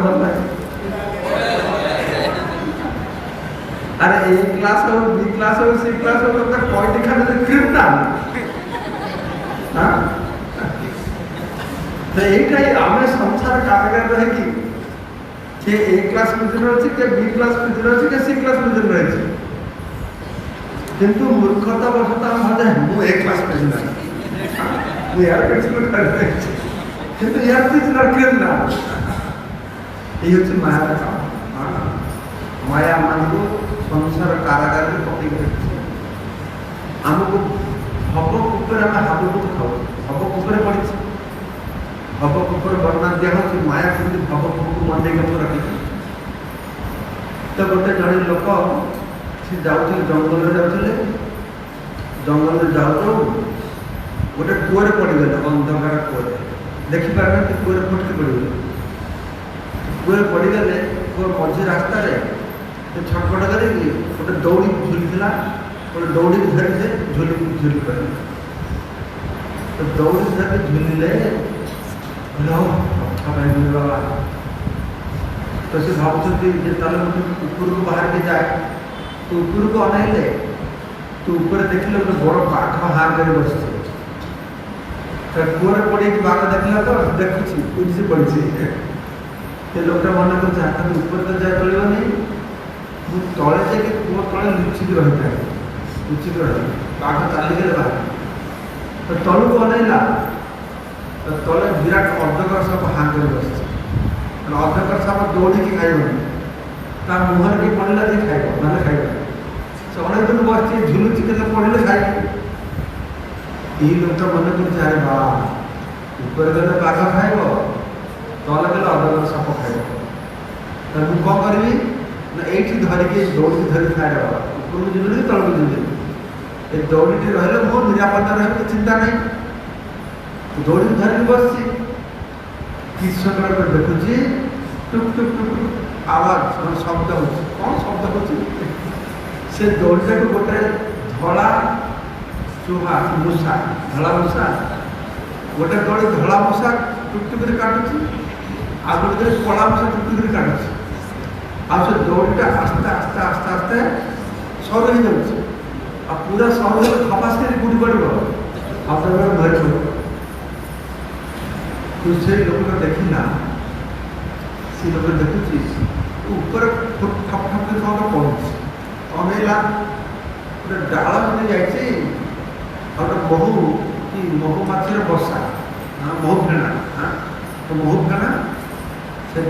भल लगे अरे ए क्लास हो बी क्लास हो सी क्लास हो तो कॉइटी खाने क्रिमिनाल हाँ तो एक आम संसार कारागार रहे कि ए क्लास प्रिजन अच्छे के बी क्लास प्रिजन अच्छे के सी क्लास प्रिजन रहे किंतु मूर्खता बसता हम भाजे मु ए क्लास प्रिजन मु यार प्रिजन करते किंतु यार प्रिजन क्रिमिनाल ये होचे माया का माया मानू संसार कारागार में पकड़ी आमको हब कुपर आम हाबुक खाऊ हब कुपर पड़ी हब कुपर वर्णना दिया हो माया केमती भव को मंडे के रखी तो गोटे जड़े लोक से जाऊे जंगल जाऊे जंगल जाऊ गोटे कूरे पड़गले अंधकार कूरे देखिपार कूरे फटकी पड़गले कूरे पड़गले कूर मझी रास्ता छटपट कर गोटे दौड़ी झुलता गोटे दौड़ी धरी से झुली पड़े तो दौड़ी धर झुलिले बाबा तो से भावुँच ऊपर को बाहर के जाए तो ऊपर को अनैले तो ऊपर देखले गोटे बड़ बाघ हाँ कर बस कूरे पड़े बाघ देखला तो देखुची से पड़ी लोकटा मन कर ऊपर तो जाए चलो नहीं तले जाके कूप तले लुचिक रही था लुचिक रही बाघ चलीगले बाहर तो तलू को अनैला तो तले विराट अर्धकर साप हाँ कर बस अर्धकर साप दौड़ी की खाइब मुहर के पड़ा जी खाइब ना खाइब से अनेक दिन बस झुलुची के पड़े खाइब यही लोकटा मन कर अरे बा ऊपर गले बाघ खाइब तले गले अर्धकर साप खाइब तो मुझे कौन करी ना ये धरिकी दौड़ी धरी खाए ऊपर को जीवन तल को जीवन ये दौड़ी रही मो निरापत्ता रही चिंता नहीं दौड़ी धरिकी बस किस समय देखुची टुक टुक टुक आवाज शब्द हो कौन शब्द हो से दौड़ीटा को गोटे धला चूहा मूषा धला मूषा गोटे दौड़ी धला मूषा टुक टुक काटुची आ गोटे कला मूषा टुक टुक काटुची आप से दौड़ीटा आस्ते आस्ते आस्ते आस्ते सर हो जाऊँ आ पूरा सर हो खपास कर गुड़ी पड़ आप घर तो से लोक देखला से लोक देखुची ऊपर ठप ठप कर कौन पड़े अनेला गोटे डाल बनी जाए महू कि महू माछर बसा महू फेणा तो महू फेणा से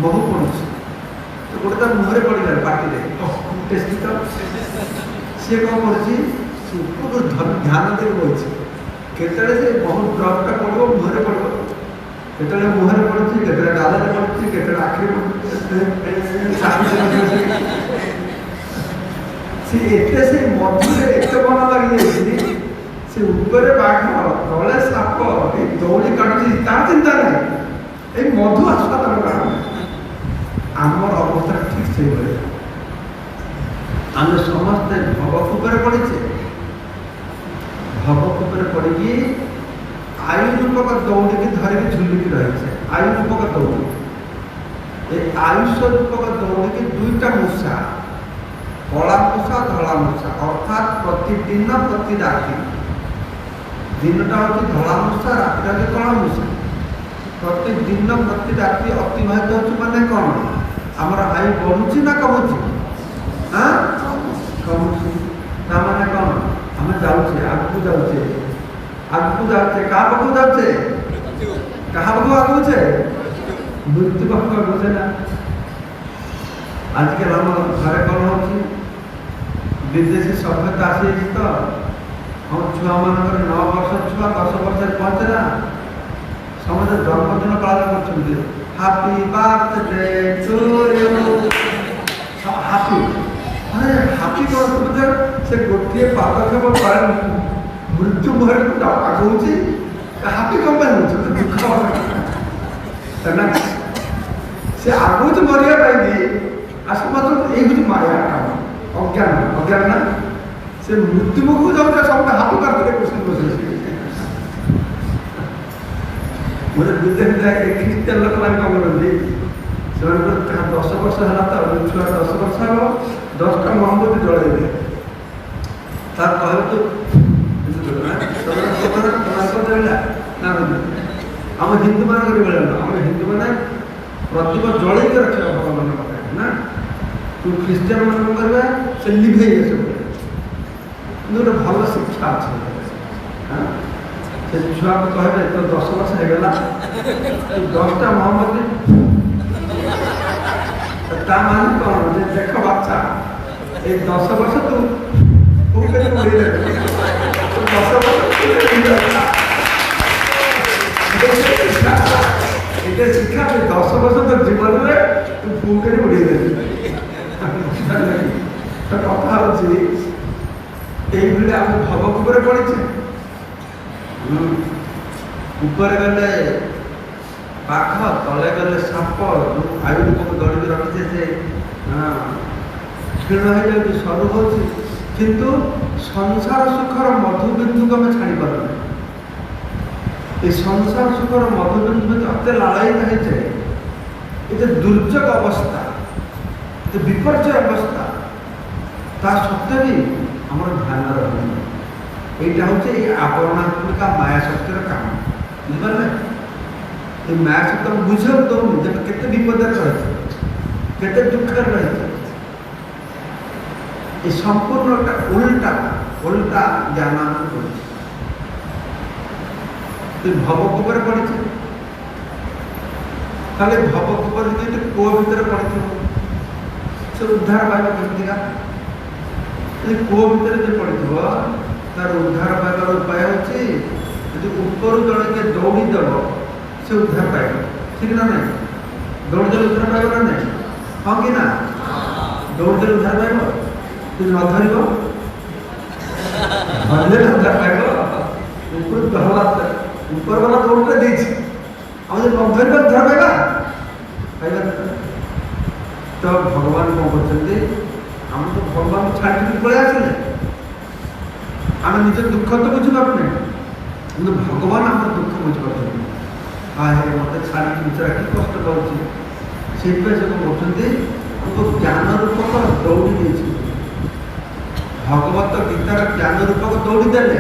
महू पड़ू तो गोटे तो मुहरे पड़ा पार्टी टेस्टी तो सी कौन कर ध्यान दे बही केत से बहुत ड्रपटा पड़ो मुहरे पड़ो केत मुहरे पड़ी केत डाल पड़ी केत आखिरी से मधुरे एत मन लगी से ऊपर बाघ तले साप दौड़ी काटुची ता चिंता नहीं ये मधु आसवा तर कारण आमर अवस्था ठीक से आम समस्ते भवकूपर पड़े भवकूपर पड़ी आयु रूपक दौड़ी की धरिकी झुलिकी रही आयु रूपक दौड़ी ये आयुष रूपक दौड़ी की दुईटा मूषा कला मूषा धला मूषा अर्थात प्रतिदिन प्रति राति दिनटा हूँ धला मूषा राति हूँ कला मूषा प्रतिदिन प्रति राति अतिबाहित हो माने कौन आमर आयु बढ़ुची ना कमुची हाँ कमुची माने कौन आम जाऊे आगू जाऊे क्या पाखु जाऊे क्या पाखु आगुचे मृत्यु पाखु आगुचे ना आजकल आम घरे कौन हो विदेशी सभ्यता आसी तो हम छुआ मान 9 वर्ष छुआ 10 वर्ष पहुँचला समझे जन्मदिन पालन कर happy birthday to you happy अरे हैप्पी कौन से गोटे पदक्षेप मृत्यु मुहर आगुची हैप्पी कौन दुख ना से आगुच मरिया आसमात ये माया काम अज्ञान अज्ञान ना से मृत्यु मुख जाऊँ सब हाथी करते क्वेश्चन बस मुझे विदेश ख्रिस्टान लोक मैंने कौन करते से 10 वर्ष है तो छुआ 10 वर्ष हम 10टा मोहम्मती जलैबे तार कहे तो आम हिंदू मान आम हिंदू मैंने प्रदीप जलैक रखा भगवान ना तू ख्रीस्टान मान करेंगे से लिभे सब गोटे भल शिक्षा अच्छे से छुआ को कहे तो 10 वर्ष हो गला 10टा मोहम्मती मान कौन देख बाचा एक 10 वर्ष तू उड़े 10 वर्ष शिक्षा 10 वर्ष तो जीवन में तू फूक उड़े कथा अच्छी ये आम भगक उपर पड़े ऊपर गले पाख तले गले साप आयु को दौड़ रखी से क्षीण हो जाए सरू हो किंतु संसार सुखर मधुबिंदु को आम छाड़ी पार ये संसार सुखर मधुबिंदु अत लालयित हो जाए ये दुर्जोग अवस्था ये विपर्य अवस्था ता सत्वे भी आम ध्यान रही यहाँ हूँ ये आवरणात्मिका माया शक्तिर काम बुझे ये माया शक्ति बुझे दौनी जब केते विपद रही केते दुख रही ये संपूर्ण उल्टा उल्टा ज्ञान भवक उपर पड़ी खाली भवक उपर कूह भितर पड़ी से उद्धार पाइब केमतीका कूह भितर जो पड़ी तार उद्धार पाइबार उपाय होची ऊपर जड़े के दौड़ीदेव से उद्धार पाइब ठीक ना ना दौड़देव उद्धार पाइब ना ना हाँ कि ना दौड़देव उद्धार पाइब तू न धर उद्धार पाइब ऊपर वाला दौड़ते देछि हम जो न धर उद्धार पाइबा पाइबा तो भगवान कौन करते हम तो भगवान छाड़ी पड़े आसिले आम निज दुख तो बुझीपारे कि भगवान आम दुख बुझीपार आए मत छाड़ी बेचारा कि कष्ट करुँच से कहते ज्ञान रूपक दौड़ी दे भगवत गीतार ज्ञान रूपक दौड़ी देले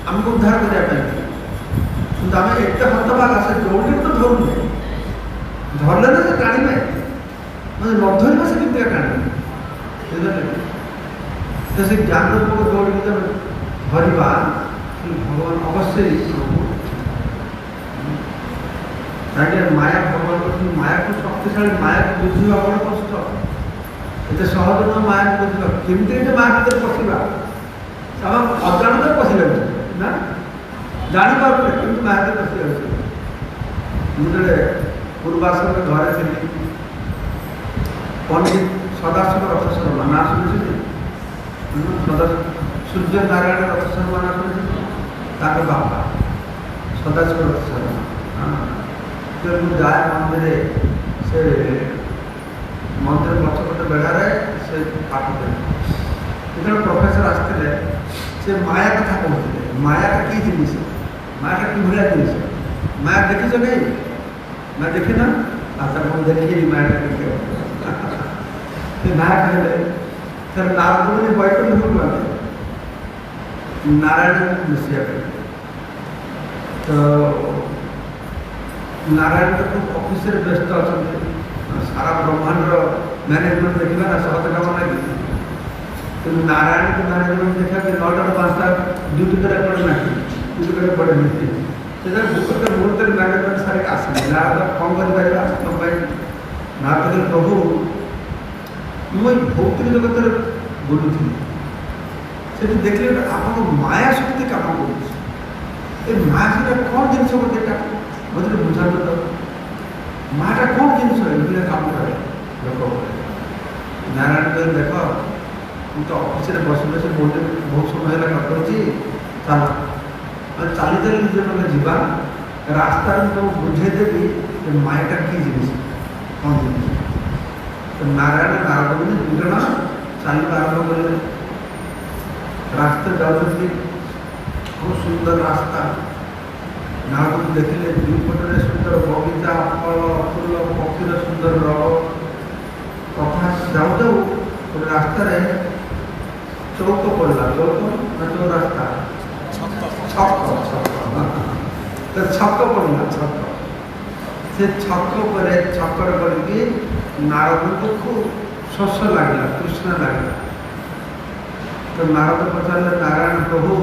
आमको उद्धार करने कि आम एत हतभागा से दौड़ी तो धरुने धरले ना से टाणिबे मतलब न धरवा से केमती टाणिबे तो से ज्ञान रूपक दौड़ी धरवा भगवान अवश्य माया भगवान माया को शक्तिशाली माया को बुझा बड़ा कष्ट ये सहज न माया को बुझा केमती माया भर पशा अजाणत पशि ना जापारे कि माया भर पशि मुझे पूर्वाश्रम घरे थी पंडित सदाशिव रथ शर्मा ना शुणी सूर्य नारायण रथ शर्मा ना शुणी बापा सदाशिव रथ शर्मा जाए मंदिर से मंदिर पछपटे बेढ़ार से पाठ जो प्रोफेसर आसते से माया कथा कहते मायाटा कि जिनिस मायाटा कि भाया जिनिस माया देखिछ नहीं मैं देखी ना अच्छा मुझे देखी मायाटा देखिए माया कहले सर नारद मुनि बैकुंठ गले नारायण मिसिया तो नारायण तो खूब ऑफिस व्यस्त अच्छा सारा ब्रह्मांड मैनेजमेंट देखा ना सहज काम लगे तो नारायण को मैनेजमेंट देखा कि 9टा 5टा ड्यूटी तरह पड़े ना ड्यूटी तरह पड़े नहीं से भूत मुहूर्त मैनेजमेंट सारे आसने नारद कौन कर नारद प्रभु मुझे भौतिक जगत बुलूली से देखिए आप माया शक्ति काम कर माया शक्ति कौन जिन बोलते मतलब बुझा तो माटा कौन जिन काम करे लोक नारायण कह देख तू तो ऑफिस बस बस बहुत समय है कटुची चल चली चली जो जीवा रास्ता तो बुझेदेवी मायाटा कि जिन कौन जिन तो नारायण नारद मुनि दुई जन चलवा आरम्भ कले रास्ता जाऊँगी बहुत सुंदर रास्ता नारद देखिले दुईपटे सुंदर बगीचा फल फूल पक्षीर सुंदर रंग कथा जाऊ जाऊ गोटे रास्तार चौक पड़ा चौक ना जो रास्ता छक छक छक पड़ा छक से छक पर छकर करके नारद को खूब शोष लगला तृष्णा लगला तो नारद पचारे नारायण प्रभु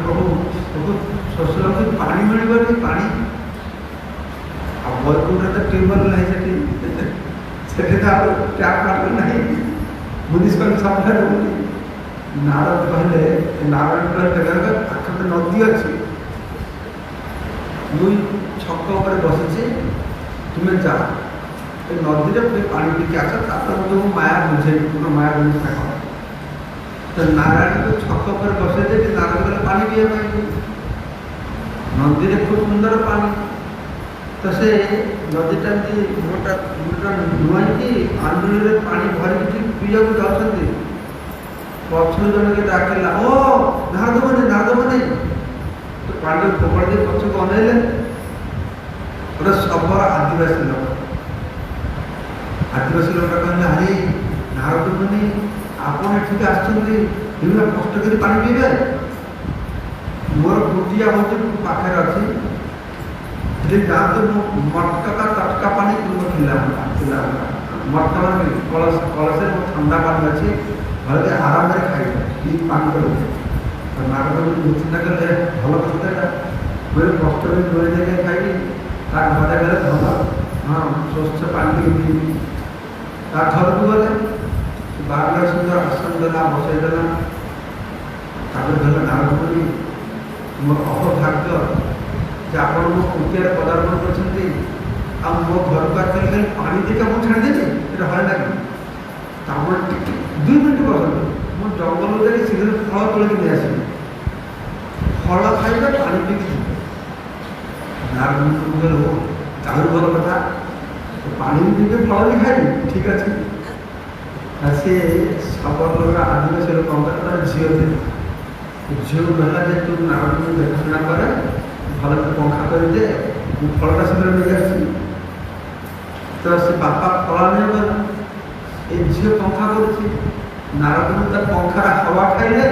बहुत शोष लगे पानी मिलनी पानी आ बैकुंठ तो ट्यूबवेल नहीं से टैप पानी नहीं म्यूनिसिपल सप्लाई होनी नारद कहले नारायण कहले पाखे नदी अच्छी मुई छक पर बसी तुम्हें जा नदी में पानी पीके आस तुमको माया बुझे पूर्ण माया बुझे कह तो नारायण को छक पर बसे कि नारायण कहले पानी पीवा नदी में खूब सुंदर पानी तो से नदीटा मोटा मोटा नुआई आंदोलन में पानी भरिकी पीवा जाती पक्षु जन के डाकिला ओ नारद मने तो पानी फोकड़ दे पक्ष को अनैले गोटे शबर आदिवासी लोक कहले अरे नारद मुनि आपड़ ठीक आसुविधा कष्ट कर पानी पीबे मोर कुटिया हूँ पाखे अच्छी जातु मटका तटका पानी खिला मटका मान कलश कलश ठंडा पानी अच्छी भले आराम से खाई पानी कर नारद चिंता कले भल कथा मेरे कष्ट में दुई जगह खाई घरे गले भल हाँ स्वच्छ पानी पी घर को गले बारला सुंदर आसन देला बसईदेला नारद मुनि मोर अहोभाग्य जे आप मो कुटिया पदार्पण कर मो घर को आते पानी देखा मुझे छाड़देवी ये है ना कि 2 मिनट बस मो जंगल जाए शीघ्र फल तोड़ नहीं आस फल खाइबा पानी पीकी नारद मुनि हो ताहु भल कथा पानी भी पीबे फल भी खाई ठीक अच्छे सी सबर लोग आदिवासी लोग झील थे झील कहला जे तू नारद मुनि देखा करे भल पंखा कर दे फलटा शीघ्र नहीं आसी तो से बापा फल नहीं गला ये झील पंखा कर नारद मुनि तर पंखार हवा खाइले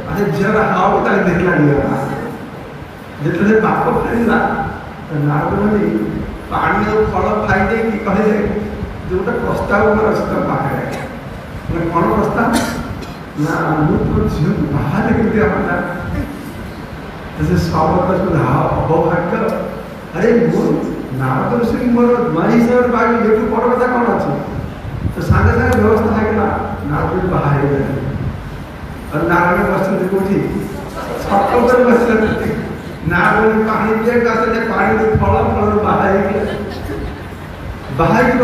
आ झील हवा को देखला जिते बाप खाइला तो नारद मुनि पानी और फल खाई दे कि कहले जोटा प्रस्ताव अच्छे तो पाखे कौन प्रस्ताव ना मुझे झील बाहर निकलते अपना जैसे स्वागत अहोभाग्य अरे नारद ऋषि मोर मारी हिसाब से बाकी ये बड़ कथा कौन अच्छे तो सागे सागे व्यवस्था है नारद बाहर और नारायण बस कौटी छक बस नारद पानी दिए पानी फल फल बाहर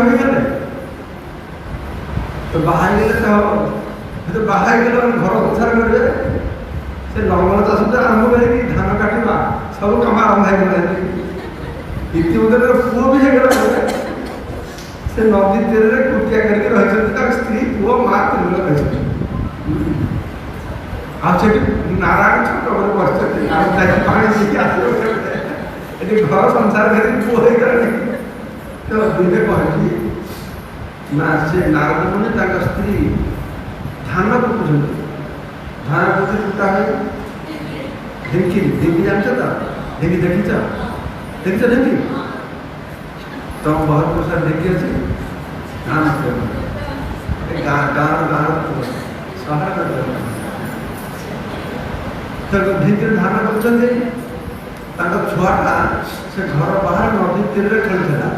रही गले तो बाहर तो बाहर गले घर संसार करेंगे से लंगल चाष आरंभ कर धान काटा सब कम आरंभ हो इतिमध्य पुओ भी से नदी तीर में कुटिया करके रही स्त्री पुओ माँ तीन लोग रही नारायण छक बस पानी आस घर संसार कर पुओ तो दिने कहली ना से नारद मुनि स्त्री धान कुटुं धान कुटी कुटा है ढेंकी ढेंकी जान तो ढेंकी देखी ढेंकी तो बहुत प्रसाद ढेंकी अच्छे गाँव सहर तो ढेंकी धान कर छुआटा से घर बाहर नदी तीर में खेलता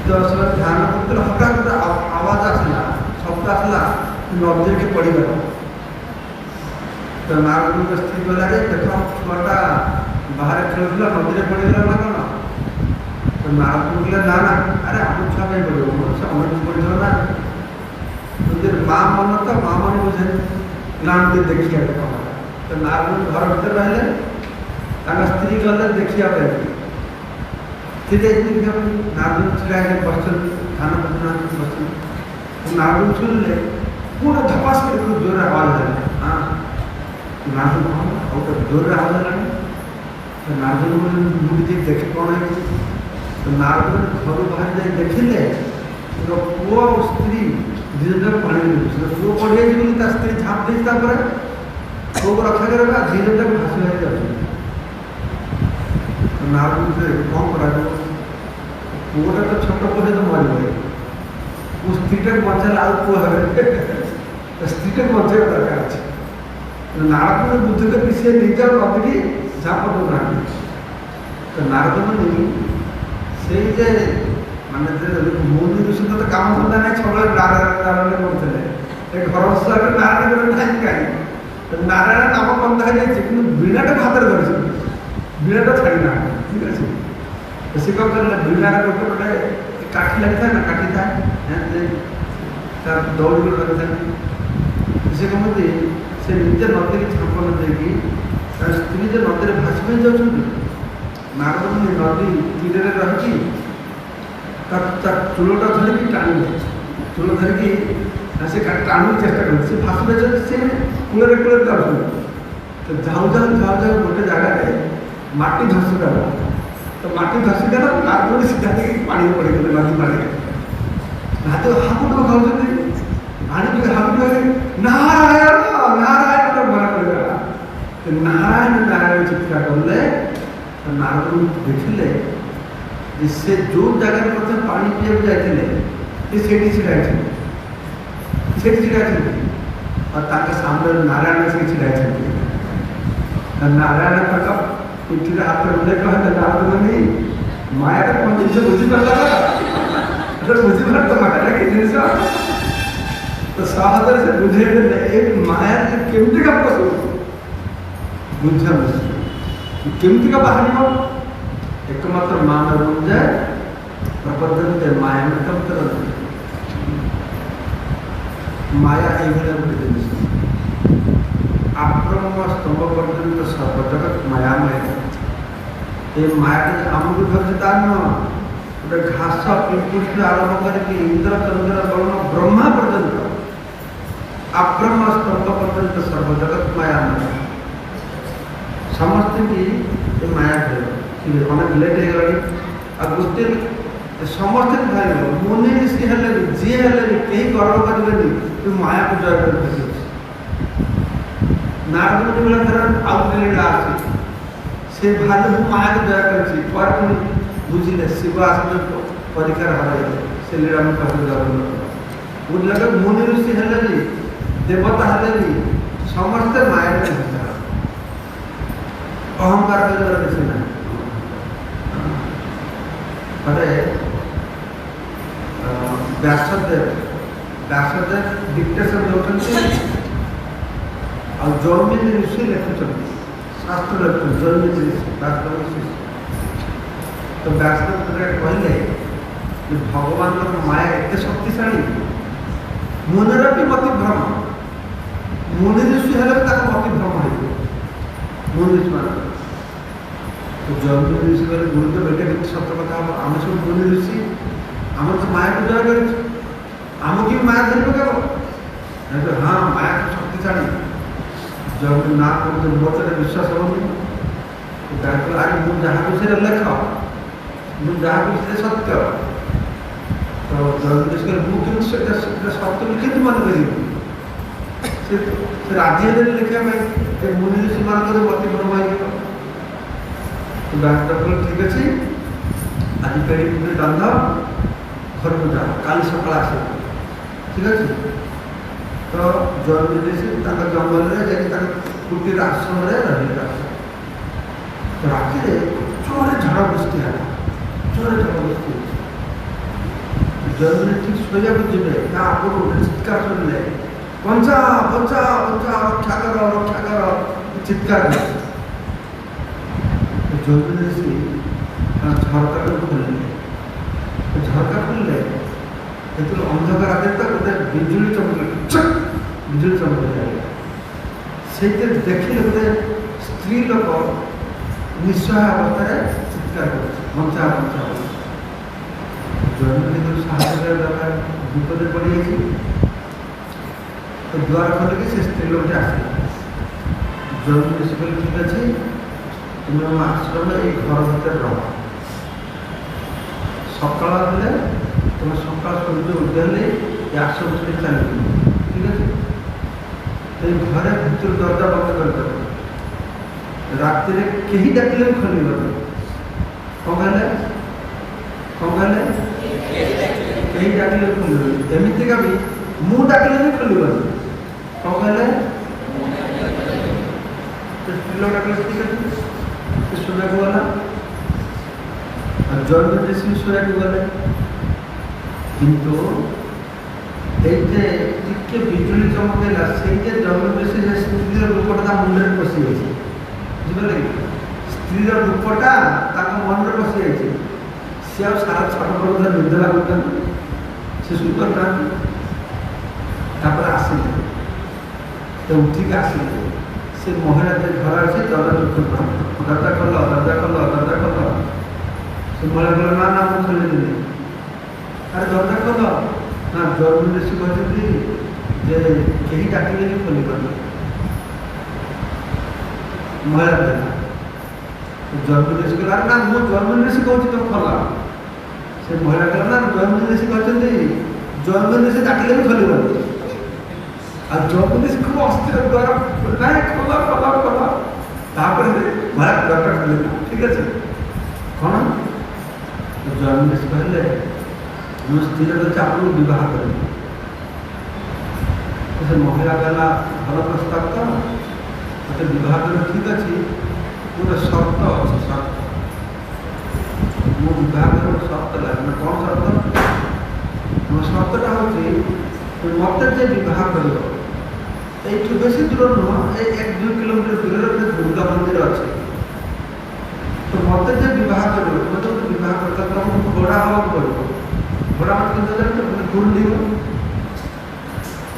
तो ध्यान करते हठात गोटे आवाज आसला शब्द आसला नदी के पड़गला तो नारद स्त्री कहला देख छुआटा बाहर खेलुला नदी में पड़गला ना कौन तो नारद कहले ना ना अरे आम छुआ कहीं पड़ो से अमृत पड़ो ना तो माँ मन तो माँ मन बुझे ग्राम के देखिए तो नारद घर भीतर रहे स्त्री गले देखिया नारद छिड़ा बस धान बस नारद सुनले पूरा धपास कर जोर आवाज है हाँ नारद और जोर आवाज है तो नारद मुझे देखे कौन है तो नारद घर बाहर जाए देखिले पुओ और स्त्री धीरे पानी पुओ पड़े स्त्री झाप दे पुओ को रक्षा करेगा धीरे धीरे भाषी भाई जाते तो नारद से कौन करा पुओटा तो छोट पुओ तो मर गए उस स्त्रीटा बचा आउ पुओ स्त्रीटा बचा दरकार अच्छे तो नारद बुद्ध के पीछे निजा नदी झाप दूना तो नारद मुनि से मानते मुनि ऋषि तो काम धंदा नहीं सब करते घर बसला नारायण कहीं नारायण नाम बंद हो जाए कि बीणाटा हाथ में धरी बीणाटा छाड़ना ठीक अच्छे सी कौन कर बीणार गोटे गोटे काठी लगी था ना काठी था दौड़ लगी था सी कहते से निजे नदी की झापन देकी स्त्री जो नदी में भाषी जाऊँ नारद मुनि नदी तीर रही चूलटा धरिकी टाणी चूल धरिकी से टाणु चेष्टा कर भाषी से कूल कूल तो जाऊ गोटे जगह माटी धसीदेला तो माटी धसीदेला नारद सीधा पानी पड़े नदी पानी हाथ खाऊ पानी हाथ नारायण नारायण मना कर नारायण नारायण चित्कार कले तो नारद देखिले से जो जगह प्रथम पानी पीवा जाते छिड़ा और सामने नारायण से छिड़ा नारायण तक पिठी हाथ में उल्लेख कहते नारद मुनि माया तो कौन जिन बुझीपारा बुझीपार तो माया कि जिन तो सहजर से बुझे एक माया केमती का पशु बुझा केमती का बाहर एकमात्र मान रुंजा प्रबंधन माया में कम तरह माया ये आक्रम स्तंभ पर्यटन सर्वजगत मायामय ये माया आमको धरता न गोटे घास पिंपुष आरंभ करके इंद्र चंद्र वर्ण ब्रह्मा पर्यंत आक्रम स्तंभ पर्यंत सर्वजगत मायामय समस्त की माया अनेक लेट हो गोटे समस्त भाई मुनि ऋषि हेले जी हेले कहीं गर्व करेंगे तू माया को जय कर नारद मुनि बेला थर आउ लीला से भाई मु माया को जय कर बुझे शिव आस परीक्षा हर से लीला बुझल मुनि ऋषि हेले देवता हेले समस्ते माया अहंकार किसी ना अरे व्यासदेव डिक्टेशन दौरान और जन्मी ऋषि लिखुं शास्त्र लिखुं जन्मी ऋषि व्यासदेव तो व्यासदेव कहले कि भगवान माया एत शक्तिशाली मुनर भी मतिभ्रम मुनि ऋषि हेल्ले मतिभ्रम हो मुनि ऋषि मान तो जन्म ऋषि कहले गुरु तो बेटे के सत कथा आम सब मुनि ऋषि आम तो माया को जय कर आम की माया धर पकड़ हाँ माया तो शक्तिशाली जब ना मोर विश्वास होनी आगे मुझे जहाँ विषय लेख मुझे जहाँ विषय सत्य तो जन्म ऋषि कहले सत्य लिखित मन कर राजी लिखा मुनि ऋषि मान मतिभ्रम हो ठीक अच्छे आज पेड़ी पुड़ी बांध घर को जा काली सकाल आस ठीक अच्छे तो जन्म ऋषि जंगल में कुटीर आश्रम रही तो राति जोरे झड़ बृष्टि है जोरे झड़ बृष्टि जन्म ठीक सोया जी आगे चित्कार सुनले बचा बचा बचा रक्षा कर चित्कार जन्म ऋषि झरका खुलले अंधकार आगे गोटे बिजुली चमक बिजुली चमक से देखिले गोटे स्त्री लोक निस्सहाय अवस्था चित्कार बचा बचा जन्म साहस दरकार विपद पड़ तो द्वार खोलिकी से स्त्री लोग आसे जन्म ऋषि कहले ठीक अच्छे तुम आश्रम ये घर भर रह सकाल हेल्ले तुम सकाल सूर्य उदय ये आश्रम से चली ठीक है तो घरे भर दरजा बंद करदेव रात कहीं डाकिले खोल कौन कहले कहीं डाकिले खोल एमतीका भी मु डाकिले भी खोल कौन कहले स्त्री डाकिले ठीक है सोना को गला जन्म ऋषि सोया को गले किंतु ये टिके बिजुली चमकेला से जन्म ऋषि स्त्री रूपटा मुंडे पशि बुझे स्त्री रूपटा मन में पशि जाए सी आ सारा छठ पर्व निद लगुता से सुंदर था आसिले तो उठिक आसिले से महिला घर अच्छे दरजा कल से महिला कह ना ना मुझे खोल अरे दरजा कल ना जन्म ऋषि कहते जे कहीं डाकिले भी खोल पार महिला कहला जन्म ऋषि कहला ना मु जन्म ऋषि कहूँ तुम खोल से महिला कहला ना जन्म ऋषि कहते जन्म ऋषि डाकिले भी खोल पार और जन्म ऋषि खूब अस्थिर द्वारा ना खोल खोल खोल तापर महिला दरकार खोल ठीक अच्छे कौन जन्म ऋषि कहले मैं स्थिर अच्छे आपको बहुत कर महिला कहला भल प्रस्ताव तो मत बहुत कर ठीक अच्छे गोटे सर्त अच्छे सर्त मो बहुत सर्त लगे कौन सर्त मोर सर्तटा हूँ मत जे बहुत कर ये बेस दूर नुह एक 2 किलोमीटर दूर दुर्गा मंदिर अच्छे तो मत जे बहुत कर मतलब बहुत करता तो घोड़ा हवा पड़ो घोड़ा मतलब गुंडी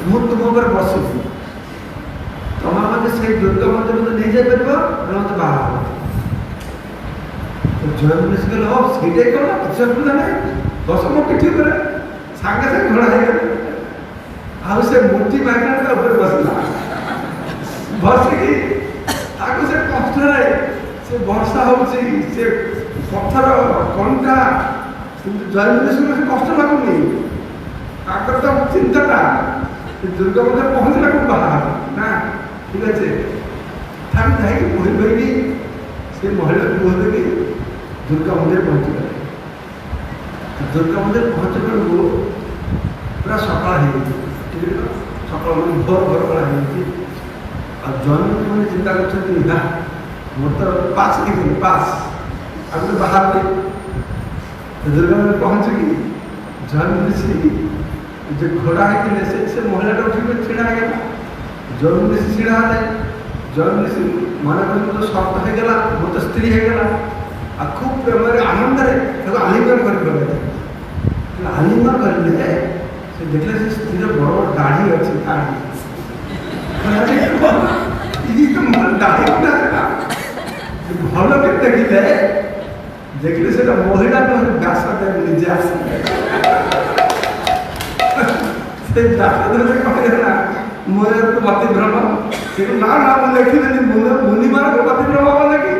मु तुम ऊपर बस तुम मैंने से दुर्गा मंदिर मत नहीं जापर मत बाहर तो जन्म ऋषि कहले सीटे कौन किसी असुविधा ना 10 मिनट पिठी पर सागे सागे घोड़ा है आ से मूर्ति मैग्नेट ऊपर बसला बसिकी ताको से कष्ट रे से वर्षा होची से पत्थर कंटा जन्म ऋषि को कष्ट लगुनी आकर तो चिंताटा दुर्गा मंदिर पहुंचला को बाहर ना ठीक अच्छे थाम जाए बही बही से महिला कहते कि दुर्गा मंदिर पहुंच गए दुर्गा मंदिर पहुंचने को पूरा सकाल हो सकाल भोर भोर कला और जन्म मैंने चिंता कर मोर तो पास की पास अब तो बाहर थे दुर्गा मंदिर पहुंच गई जन्म ऋषि जो घोड़ा है से महिला उठे छिड़ा गला जन्म ऋषि छिड़ा जन्म ऋषि मन कर तो शब्द हो गला मो तो स्त्री हो गला आ खूब प्रेम आनंद आलिंगन कर आलिंगन करले से देखले से स्त्री बड़ बड़ दाढ़ी अच्छी दाढ़ी तो मन दाढ़ी उठा भल के देखले देखले से महिला व्यास निजे आस कहला मोर तो पति भ्रम ना ना मुझे देखी मुनि मान पति भ्रम हम लगी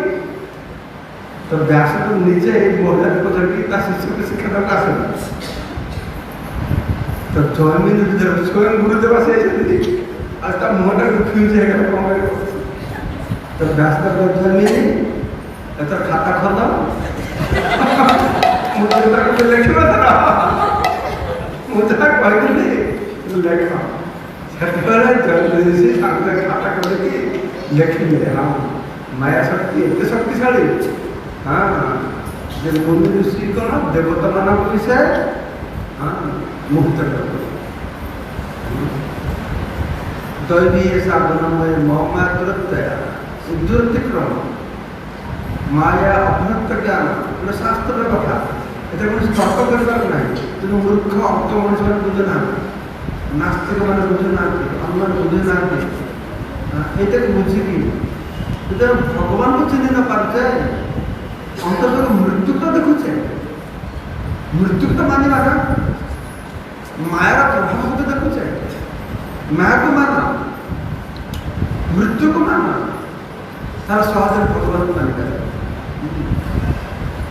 तो व्यास तो निजे महिला को जगह शिष्य को शिक्षा देता आस तो जन्म स्वयं गुरुदेव से आज तक मुहटा फ्यूज है कौन तो व्यास जन्म एतर खाता खोल मुझे लिखा था मुझे कहली लेख जन्म खाता करके लिखिले हाँ माया शक्ति एत शक्तिशाली हाँ जब मुनि ऋषि कौन देवता मान विषय हाँ मुक्त कर दैवीय साधनमय मौमा दुरत्या दुरतिक्रम माया अभ्यक्त ज्ञान गोटे शास्त्र कथा एटा कौन तर्क करवार ना तेणु मूर्ख अंक मनुष्य मैंने बुझे ना नास्तिक मैंने बुझे ना अन्य बुझे ना ये बुझिकी जो भगवान को चिन्ह न पारे अंतर्गत मृत्यु तो देखुचे मृत्यु तो मानवा ना मायार प्रभाव तो देखुचे माया को माना मृत्यु को माना तार सहज भगवान को मानिपारे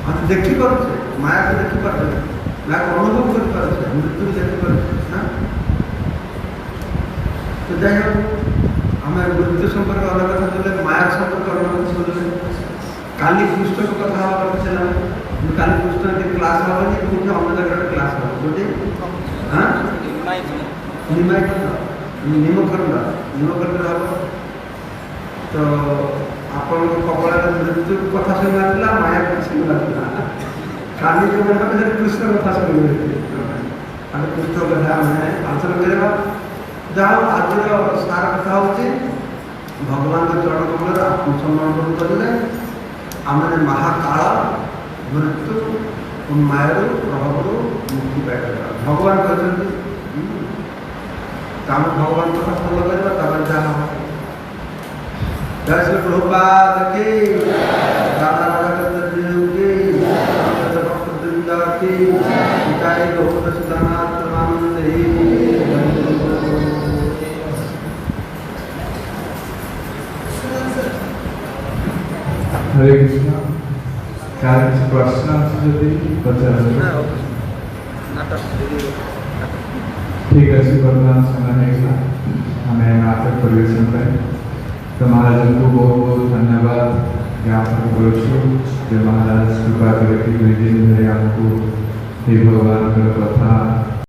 हम देखिपे माया को देखिपे माया को अनुभव कर मृत्यु देखिपे हाँ तो जाइ आम मृत्यु संपर्क अलग कथा बोले माया संपर्क अलग कथा बोले काली कृष्ण को कथा कथा काली कृष्ण के क्लास हेनी कौन अन्य जगह क्लास हम कौटे हाँ निमखंड हम तो आपण कपड़ा मृत्यु कथा शुणा माया शुणा काली जो कृष्ण कथा शुणे कृष्ण कथा आलोचना करवा जहाँ आज सार कथा हो भगवान चरण कमल आत्मसमर्पण करेंगे आम महाकाल मृत्यु मायारू प्रभाव मुक्ति पाइबा भगवान कहते भगवान कथा फलो करवा जहाँ जय श्री प्रभुपाद की दादा राधा की जय गौतम सिद्धानाथ हरे कृष्ण क्या प्रश्न पचार ठीक अच्छे बर्तमान समय आम नाटक परिवेशन तो महाराज को बहुत बहुत धन्यवाद ज्ञापन करुँ महाराज कृपा करके 2 दिन धरे आमको हे भगवान कथा